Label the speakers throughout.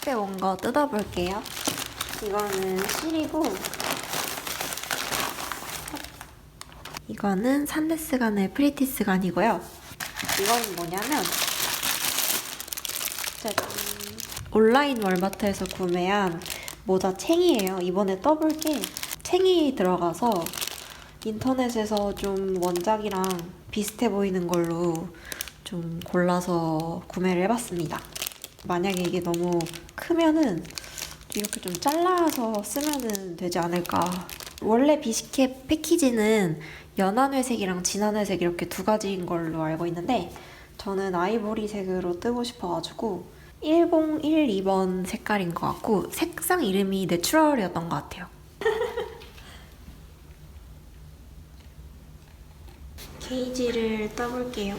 Speaker 1: 박스에 온 거 뜯어볼게요. 이거는 실이고 이거는 산데스간의 프리티스간이고요. 이건 뭐냐면 짜잔. 온라인 월마트에서 구매한 모자 챙이에요. 이번에 떠볼 게 챙이 들어가서 인터넷에서 좀 원작이랑 비슷해 보이는 걸로 좀 골라서 구매를 해봤습니다. 만약에 이게 너무 크면은 이렇게 좀 잘라서 쓰면은 되지 않을까. 원래 비스켓 패키지는 연한 회색이랑 진한 회색 이렇게 두 가지인 걸로 알고 있는데 저는 아이보리색으로 뜨고 싶어가지고 1012번 색깔인 것 같고 색상 이름이 내추럴이었던 것 같아요. 게이지를 떠볼게요.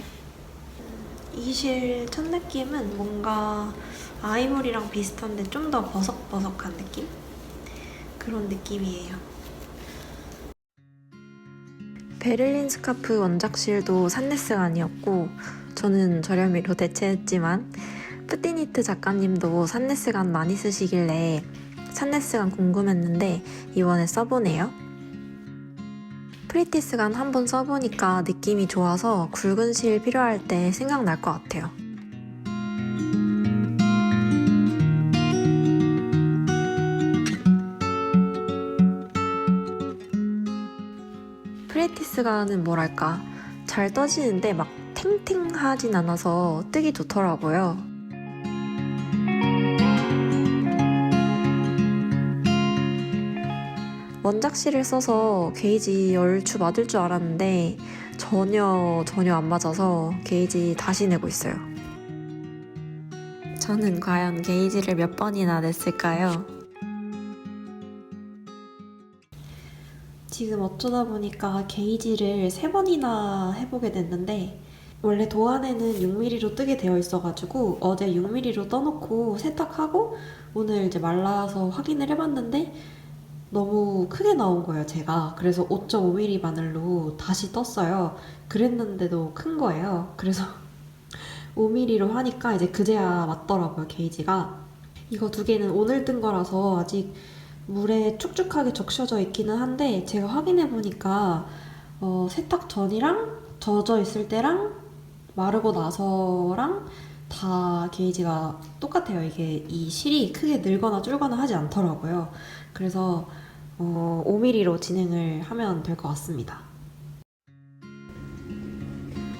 Speaker 1: 이 실 첫 느낌은 뭔가 아이보리랑 비슷한데 좀 더 버석버석한 느낌? 그런 느낌이에요. 베를린 스카프 원작실도 산네스간이었고 저는 저렴이로 대체했지만 뿌띠니트 작가님도 산네스간 많이 쓰시길래 산네스간 궁금했는데 이번에 써보네요. 프리티스간 한번 써보니까 느낌이 좋아서 굵은 실 필요할 때 생각날 것 같아요. 프리티스간은 뭐랄까 잘 떠지는데 막 탱탱하진 않아서 뜨기 좋더라고요. 원작실을 써서 게이지 얼추 맞을 줄 알았는데 전혀 안 맞아서 게이지 다시 내고 있어요. 저는 과연 게이지를 몇 번이나 냈을까요? 지금 어쩌다 보니까 게이지를 3번이나 해보게 됐는데 원래 도안에는 6mm로 뜨게 되어 있어가지고 어제 6mm로 떠놓고 세탁하고 오늘 이제 말라서 확인을 해봤는데 너무 크게 나온 거예요, 제가. 그래서 5.5mm 바늘로 다시 떴어요. 그랬는데도 큰 거예요. 그래서 5mm로 하니까 이제 그제야 맞더라고요, 게이지가. 이거 두 개는 오늘 뜬 거라서 아직 물에 축축하게 적셔져 있기는 한데 제가 확인해보니까 세탁 전이랑 젖어 있을 때랑 마르고 나서랑 다 게이지가 똑같아요. 이게 이 실이 크게 늘거나 줄거나 하지 않더라고요. 그래서 5mm로 진행을 하면 될 것 같습니다.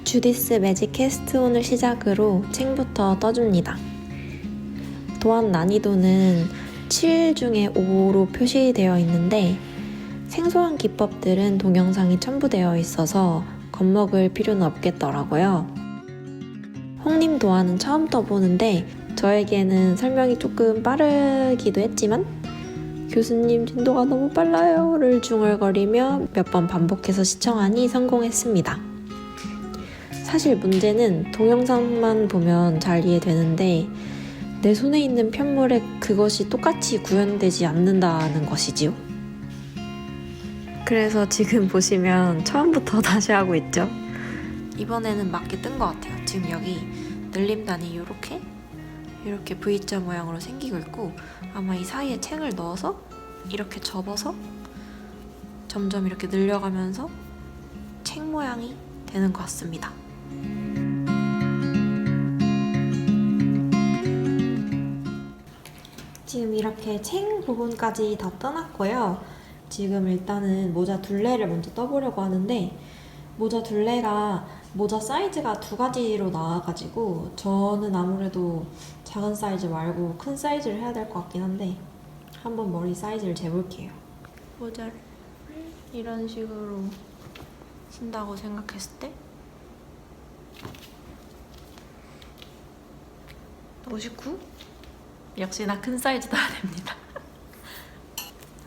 Speaker 1: 주디스 매직 캐스트온을 시작으로 챙부터 떠줍니다. 도안 난이도는 7 중에 5로 표시되어 있는데 생소한 기법들은 동영상이 첨부되어 있어서 겁먹을 필요는 없겠더라고요. 홍님 도안은 처음 떠보는데 저에게는 설명이 조금 빠르기도 했지만 교수님 진도가 너무 빨라요를 중얼거리며 몇 번 반복해서 시청하니 성공했습니다. 사실 문제는 동영상만 보면 잘 이해되는데 내 손에 있는 편물에 그것이 똑같이 구현되지 않는다는 것이지요. 그래서 지금 보시면 처음부터 다시 하고 있죠. 이번에는 맞게 뜬 것 같아요. 지금 여기 늘림단이 이렇게 V자 모양으로 생기고 있고 아마 이 사이에 챙을 넣어서 이렇게 접어서 점점 이렇게 늘려가면서 챙 모양이 되는 것 같습니다. 지금 이렇게 챙 부분까지 다 떠났고요. 지금 일단은 모자 둘레를 먼저 떠보려고 하는데 모자 둘레가 모자 사이즈가 두 가지로 나와가지고 저는 아무래도 작은 사이즈 말고 큰 사이즈를 해야 될 것 같긴 한데 한번 머리 사이즈를 재볼게요. 모자를 이런 식으로 쓴다고 생각했을 때 59? 역시나 큰 사이즈 넣어야 됩니다.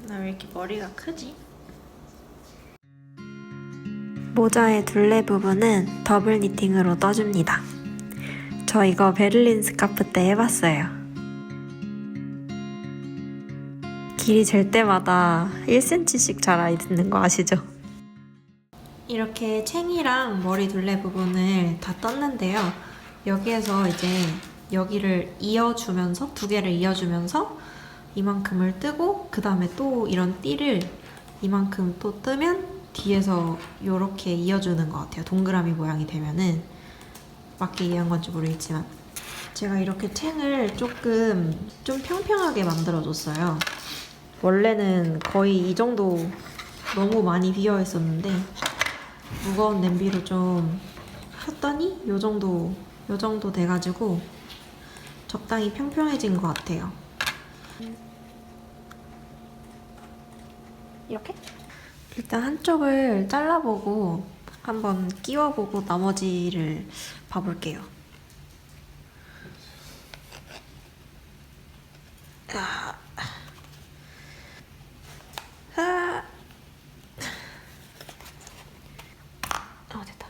Speaker 1: 나 왜 이렇게 머리가 크지? 모자의 둘레 부분은 더블 니팅으로 떠줍니다. 저 이거 베를린 스카프 때 해봤어요. 길이 잴 때마다 1cm씩 자라이 듣는 거 아시죠? 이렇게 챙이랑 머리 둘레 부분을 다 떴는데요. 여기에서 이제 여기를 이어주면서 두 개를 이어주면서 이만큼을 뜨고 그 다음에 또 이런 띠를 이만큼 또 뜨면 뒤에서 이렇게 이어주는 것 같아요. 동그라미 모양이 되면은 맞게 이해한 건지 모르겠지만 제가 이렇게 챙을 조금 좀 평평하게 만들어줬어요. 원래는 거의 이 정도 너무 많이 비어 있었는데 무거운 냄비로 좀 폈더니 요 정도 돼가지고 적당히 평평해진 것 같아요. 이렇게? 일단 한쪽을 잘라보고 한번 끼워보고 나머지를 봐볼게요. 됐다.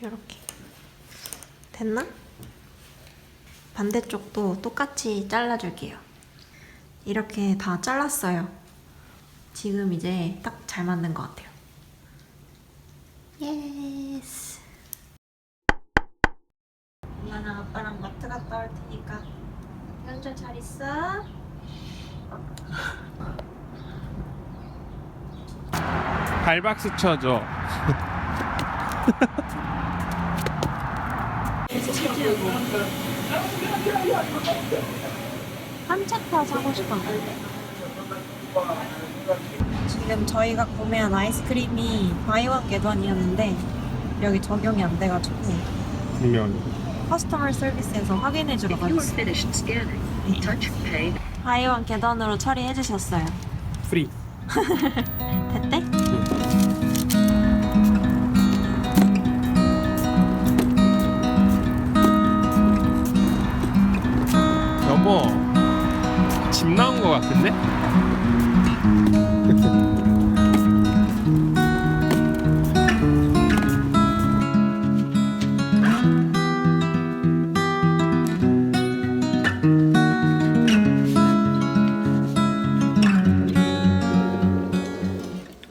Speaker 1: 이렇게 됐나? 반대쪽도 똑같이 잘라줄게요. 이렇게 다 잘랐어요. 지금 이제 딱 잘 맞는 것 같아요. 예스. 미안아, 아빠랑 마트 갔다 올 테니까 현재 잘 있어?
Speaker 2: 발박수 쳐줘.
Speaker 1: 한차타 사고 싶어. 지금 저희가 구매한 아이스크림이 바이원 겟원이었는데 여기 적용이 안 돼가지고
Speaker 2: 분명히.
Speaker 1: 커스터머 서비스에서 확인해주러 가셨어요. 바이원 겟원으로 처리해주셨어요.
Speaker 2: 프리.
Speaker 1: 됐대?
Speaker 2: 여보, 집 나온 거 같은데?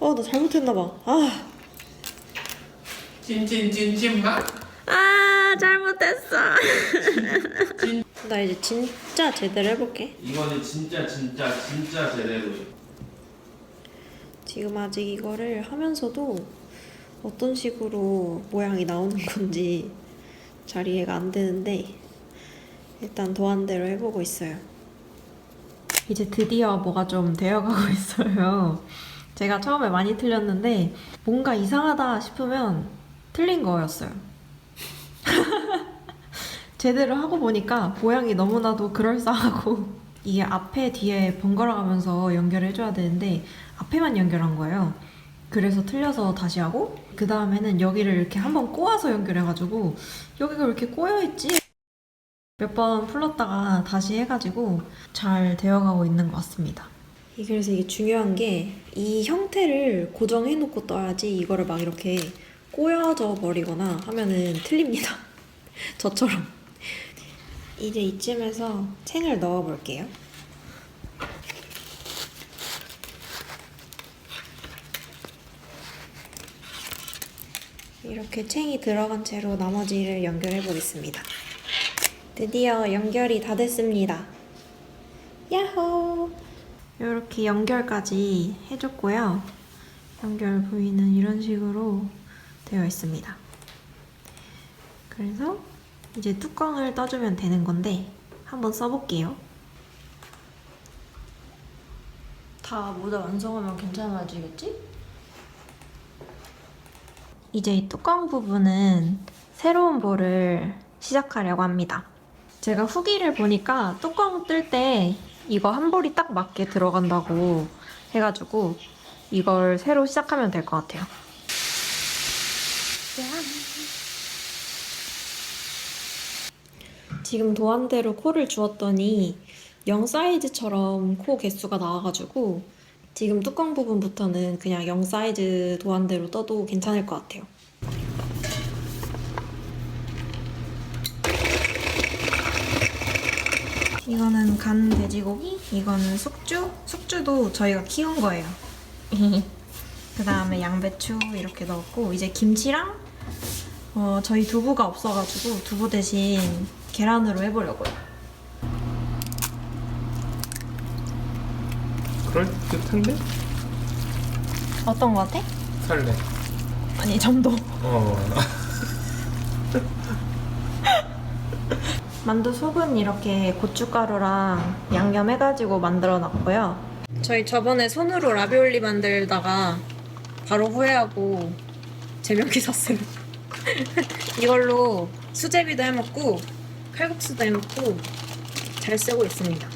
Speaker 1: 나 잘못했나봐.
Speaker 2: 찐찐찐찐맛?
Speaker 1: 잘못했어. 나 이제 진짜 제대로 해볼게.
Speaker 2: 이거는 진짜 제대로.
Speaker 1: 지금 아직 이거를 하면서도 어떤 식으로 모양이 나오는 건지 잘 이해가 안 되는데 일단 도안대로 해보고 있어요. 이제 드디어 뭐가 좀 되어가고 있어요. 제가 처음에 많이 틀렸는데 뭔가 이상하다 싶으면 틀린 거였어요. 제대로 하고 보니까 모양이 너무나도 그럴싸하고 이게 앞에 뒤에 번갈아 가면서 연결해줘야 되는데 앞에만 연결한 거예요. 그래서 틀려서 다시 하고 그 다음에는 여기를 이렇게 한번 꼬아서 연결해가지고 여기가 왜 이렇게 꼬여있지? 몇 번 풀렀다가 다시 해가지고 잘 되어가고 있는 것 같습니다. 그래서 이게 중요한 게 이 형태를 고정해놓고 떠야지 이거를 막 이렇게 꼬여져 버리거나 하면은 틀립니다. 저처럼. 이제 이쯤에서 챙을 넣어볼게요. 이렇게 챙이 들어간 채로 나머지를 연결해 보겠습니다. 드디어 연결이 다 됐습니다. 야호! 이렇게 연결까지 해줬고요. 연결 부위는 이런 식으로 되어 있습니다. 그래서 이제 뚜껑을 떠주면 되는 건데 한번 써볼게요. 다 모두 완성하면 괜찮아지겠지? 이제 이 뚜껑 부분은 새로운 볼을 시작하려고 합니다. 제가 후기를 보니까 뚜껑 뜰 때 이거 한 볼이 딱 맞게 들어간다고 해가지고 이걸 새로 시작하면 될 것 같아요. 지금 도안대로 코를 주었더니 0 사이즈처럼 코 개수가 나와가지고 지금 뚜껑 부분부터는 그냥 0 사이즈 도안대로 떠도 괜찮을 것 같아요. 이거는 간 돼지고기, 이거는 숙주. 숙주도 저희가 키운 거예요. 그 다음에 양배추 이렇게 넣었고 이제 김치랑 저희 두부가 없어가지고 두부 대신 계란으로 해보려고요.
Speaker 2: 그럴 듯한데?
Speaker 1: 어떤 거 같아?
Speaker 2: 살래.
Speaker 1: 아니 점도. 만두 속은 이렇게 고춧가루랑 양념해가지고 만들어놨고요. 저희 저번에 손으로 라비올리 만들다가 바로 후회하고 제명기 샀어요. 이걸로 수제비도 해먹고 칼국수도 해먹고 잘 쓰고 있습니다.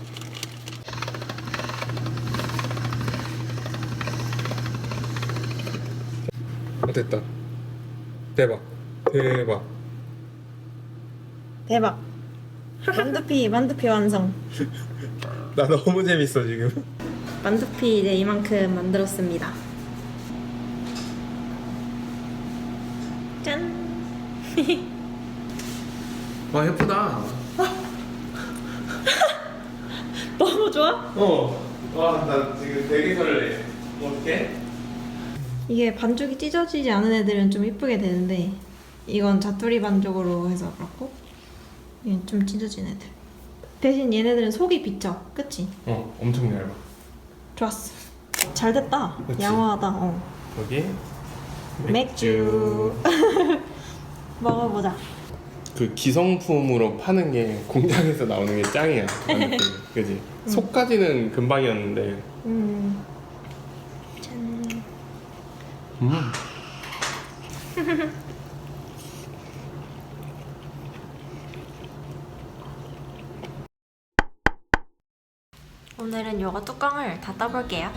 Speaker 2: 됐다. 대박. 대박.
Speaker 1: 대박. 만두피 완성.
Speaker 2: 나 너무 재밌어 지금.
Speaker 1: 만두피 이제 이만큼 만들었습니다. 짠.
Speaker 2: 와 예쁘다.
Speaker 1: 너무 좋아?
Speaker 2: 와 나 지금 되게 설레. 어떡해?
Speaker 1: 이게 반죽이 찢어지지 않은 애들은 좀 이쁘게 되는데 이건 자투리 반죽으로 해서 그렇고 얘는 좀 찢어진 애들. 대신 얘네들은 속이 비쳐. 그치?
Speaker 2: 엄청 얇아.
Speaker 1: 좋았어. 잘 됐다.
Speaker 2: 그치?
Speaker 1: 양호하다.
Speaker 2: 여기
Speaker 1: 맥주. 먹어보자.
Speaker 2: 그 기성품으로 파는 게 공장에서 나오는 게 짱이야. 그지? 속까지는 금방이었는데.
Speaker 1: 짠. 오늘은 요거 뚜껑을 다 떠볼게요.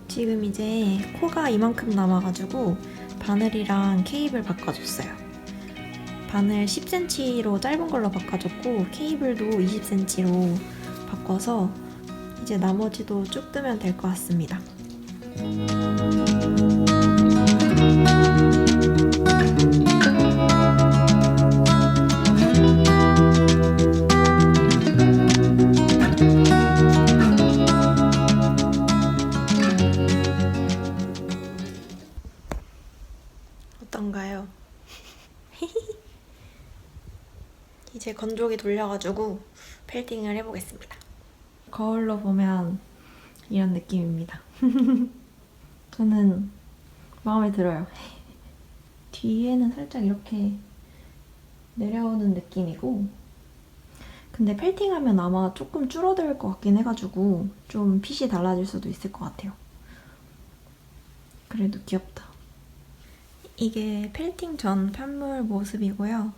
Speaker 1: 지금 이제 코가 이만큼 남아가지고 바늘이랑 케이블 바꿔줬어요. 바늘 10cm로 짧은 걸로 바꿔줬고 케이블도 20cm로 바꿔서 이제 나머지도 쭉 뜨면 될 것 같습니다. 어떤가요? 이제 건조기 돌려가지고 펠팅을 해보겠습니다. 거울로 보면 이런 느낌입니다. 저는 마음에 들어요. 뒤에는 살짝 이렇게 내려오는 느낌이고 근데 펠팅하면 아마 조금 줄어들 것 같긴 해가지고 좀 핏이 달라질 수도 있을 것 같아요. 그래도 귀엽다. 이게 펠팅 전 편물 모습이고요.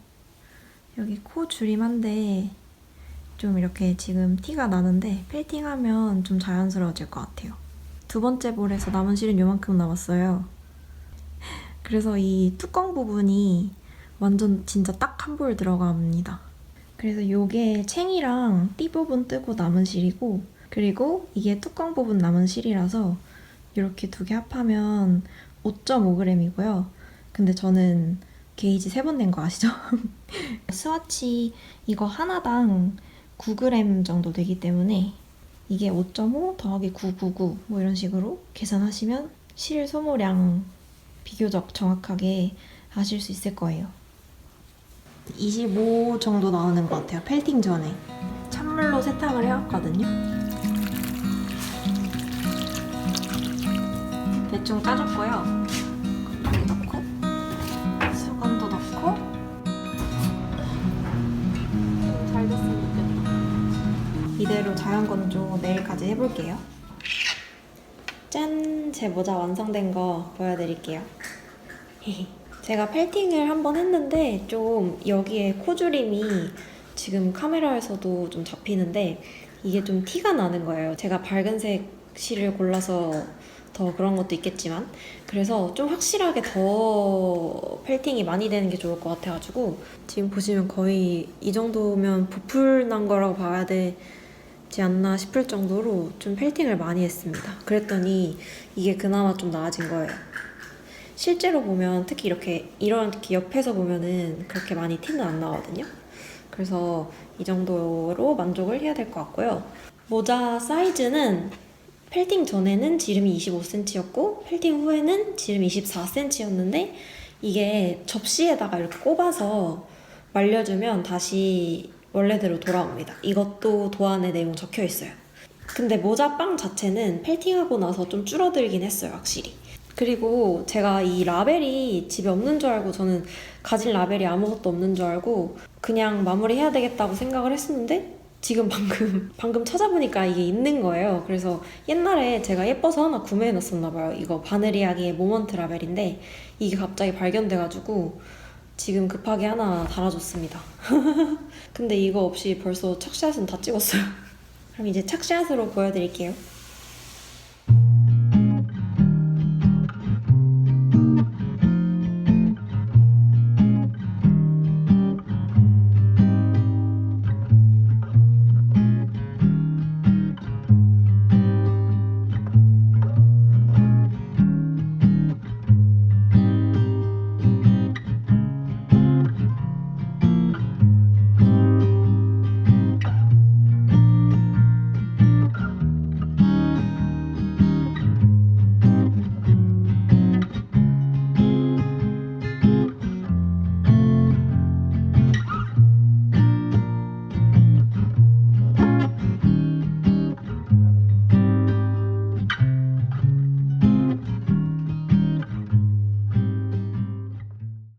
Speaker 1: 여기 코 주림한데 좀 이렇게 지금 티가 나는데 펠팅하면 좀 자연스러워질 것 같아요. 두 번째 볼에서 남은 실은 요만큼 남았어요. 그래서 이 뚜껑 부분이 완전 진짜 딱 한 볼 들어갑니다. 그래서 요게 챙이랑 띠 부분 뜨고 남은 실이고 그리고 이게 뚜껑 부분 남은 실이라서 이렇게 두 개 합하면 5.5g이고요. 근데 저는 게이지 3번 낸 거 아시죠? 스와치 이거 하나당 9g 정도 되기 때문에 이게 5.5 더하기 999 뭐 이런 식으로 계산하시면 실 소모량 비교적 정확하게 아실 수 있을 거예요. 25 정도 나오는 것 같아요. 펠팅 전에. 찬물로 세탁을 해왔거든요. 대충 까줬고요. 건조기 넣고 수건도 넣고 잘 됐으면 좋겠다. 이대로 자연 건조 내일까지 해볼게요. 짠! 제 모자 완성된 거 보여드릴게요. 제가 펠팅을 한번 했는데 좀 여기에 코주림이 지금 카메라에서도 좀 잡히는데 이게 좀 티가 나는 거예요. 제가 밝은색 실을 골라서 더 그런 것도 있겠지만 그래서 좀 확실하게 더 펠팅이 많이 되는 게 좋을 것 같아가지고 지금 보시면 거의 이 정도면 부풀 난 거라고 봐야 되지 않나 싶을 정도로 좀 펠팅을 많이 했습니다. 그랬더니 이게 그나마 좀 나아진 거예요. 실제로 보면 특히 이렇게 옆에서 보면은 그렇게 많이 티는 안 나거든요. 그래서 이 정도로 만족을 해야 될 것 같고요. 모자 사이즈는 펠팅 전에는 지름이 25cm였고 펠팅 후에는 지름이 24cm였는데 이게 접시에다가 이렇게 꼽아서 말려주면 다시 원래대로 돌아옵니다. 이것도 도안에 내용 적혀 있어요. 근데 모자빵 자체는 펠팅하고 나서 좀 줄어들긴 했어요, 확실히. 그리고 제가 이 라벨이 집에 없는 줄 알고 저는 가진 라벨이 아무것도 없는 줄 알고 그냥 마무리해야 되겠다고 생각을 했었는데 지금 방금 찾아보니까 이게 있는 거예요. 그래서 옛날에 제가 예뻐서 하나 구매해놨었나 봐요. 이거 바느리아기의 모먼트 라벨인데 이게 갑자기 발견돼가지고 지금 급하게 하나 달아줬습니다. 근데 이거 없이 벌써 착샷은 다 찍었어요. 그럼 이제 착샷으로 보여드릴게요.